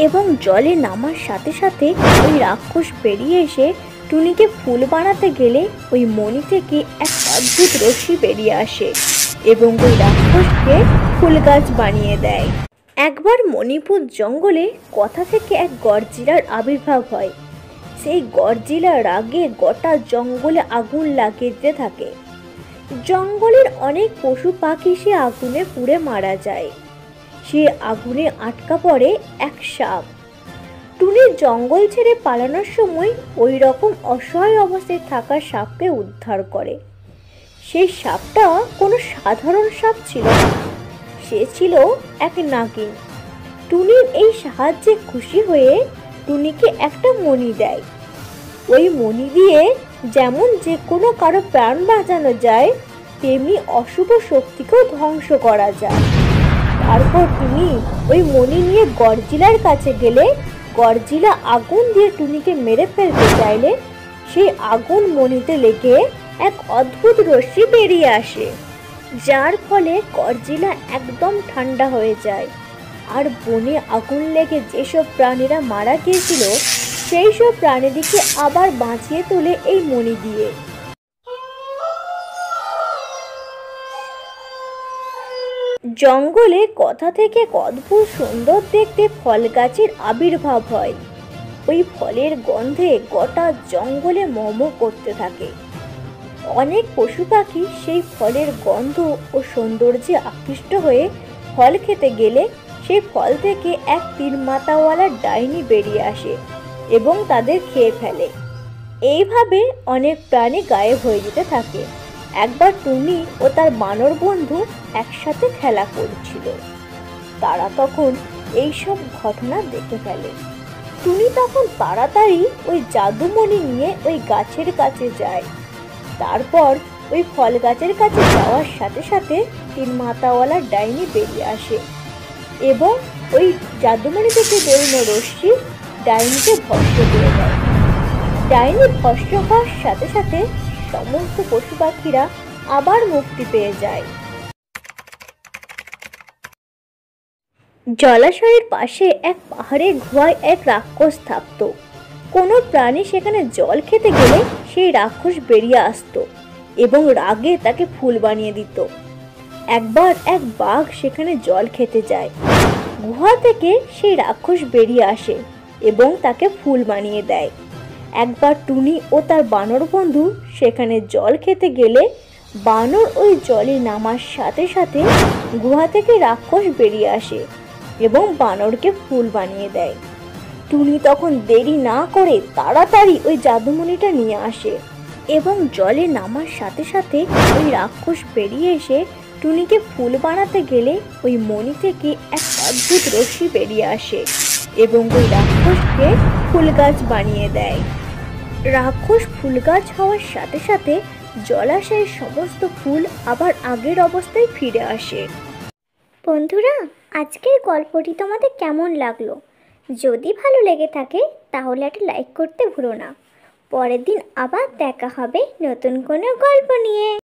এবং জলে নামার সাথে সাথে ওই রাক্ষস বেরিয়ে এসে টুনিকে ফুল বানাতে গেলে ওই মণি থেকে এক অদ্ভুত রশ্মি বেরিয়ে আসে এবং ওই রাক্ষসকে ফুল গাছ বানিয়ে দেয়। একবার মণিপুর জঙ্গলে কথা থেকে এক গডজিলার আবির্ভাব হয়। সেই গডজিলা রাগে গোটা জঙ্গলে আগুন লাগিয়ে থাকে। জঙ্গলের অনেক পশু পাখি সে আগুনে পুড়ে মারা যায়। সে আগুনে আটকা পড়ে এক সাপ। টুনি জঙ্গল ছেড়ে পালানোর সময় ওই রকম অসহায় অবস্থায় থাকা সাপকে উদ্ধার করে। সেই সাপটা কোনো সাধারণ সাপ ছিল না, সে ছিল এক নাগিন। টুনির এই সাহায্যে খুশি হয়ে টুনিকে একটা মণি দেয়। ওই মণি দিয়ে যেমন যে কোনো কারো প্রাণ বাঁচানো যায়, তেমনি অশুভ শক্তিকেও ধ্বংস করা যায়। তারপর টুনি ওই মণি নিয়ে গডজিলার কাছে গেলে গডজিলা আগুন দিয়ে টুনিকে মেরে ফেলতে চাইলে সেই আগুন মণিতে লেগে এক অদ্ভুত রশ্মি বেরিয়ে আসে, যার ফলে গডজিলা একদম ঠান্ডা হয়ে যায়। আর বনে আগুন লেগে যেসব প্রাণীরা মারা গিয়েছিল সেই সব প্রাণীদেরকে আবার বাঁচিয়ে তোলে এই মণি দিয়ে। জঙ্গলে কথা থেকে অদ্ভুত সুন্দর দেখতে ফল গাছের আবির্ভাব হয়। ওই ফলের গন্ধে গোটা জঙ্গলে মোমো করতে থাকে। অনেক পশু পাখি সেই ফলের গন্ধ ও সৌন্দর্যে আকৃষ্ট হয়ে ফল খেতে গেলে সেই ফল থেকে এক তিন মাথাওয়ালা ডাইনি বেরিয়ে আসে এবং তাদের খেয়ে ফেলে। এইভাবে অনেক প্রাণী গায়েব হয়ে যেতে থাকে। একবার টুনি ও তার বানর বন্ধু একসাথে খেলা করছিল। তারা তখন এইসব ঘটনা দেখে ফেলে। টুনি তখন তাড়াতাড়ি ওই জাদুমণি নিয়ে ওই গাছের কাছে যায়। তারপর ওই ফল গাছের কাছে যাওয়ার সাথে সাথে তিন মাথাওয়ালা ডাইনি বেরিয়ে আসে এবং ওই জাদুমণি থেকে বেরোনো রশ্মি ডাইনিকে ভস্ম করে দেয়। ডাইনি ভস্ম হওয়ার সাথে সাথে সমস্ত পশু পাখিরা আবার মুক্তি পেয়ে যায়। জলাশয়ের পাশে এক পাহাড়ের গুহায় এক রাক্ষস থাকত। কোনো প্রাণী সেখানে জল খেতে গেলে সেই রাক্ষস বেরিয়ে আসতো এবং রাগে তাকে ফুল বানিয়ে দিত। একবার এক বাঘ সেখানে জল খেতে যায়। গুহা থেকে সেই রাক্ষস বেরিয়ে আসে এবং তাকে ফুল বানিয়ে দেয়। একবার টুনি ও তার বানর বন্ধু সেখানে জল খেতে গেলে বানর ওই জলে নামার সাথে সাথে গুহা থেকে রাক্ষস বেরিয়ে আসে এবং বানরকে ফুল বানিয়ে দেয়। টুনি তখন দেরি না করে তাড়াতাড়ি ওই জাদুমণিটা নিয়ে আসে এবং জলে নামার সাথে সাথে ওই রাক্ষস বেরিয়ে এসে টুনিকে ফুল বানাতে গেলে ওই মণি থেকে এক অদ্ভুত রশ্মি বেরিয়ে আসে এবং ওই রাক্ষসকে ফুল গাছ বানিয়ে দেয়। রাক্ষস ফুল গাছ হওয়ার সাথে সাথে জলাশয়ের সমস্ত ফুল আবার আগের অবস্থায় ফিরে আসে। বন্ধুরা, আজকের গল্পটি তোমাদের কেমন লাগলো? যদি ভালো লেগে থাকে তাহলে একটা লাইক করতে ভুলো না। পরের দিন আবার দেখা হবে নতুন কোনো গল্প নিয়ে।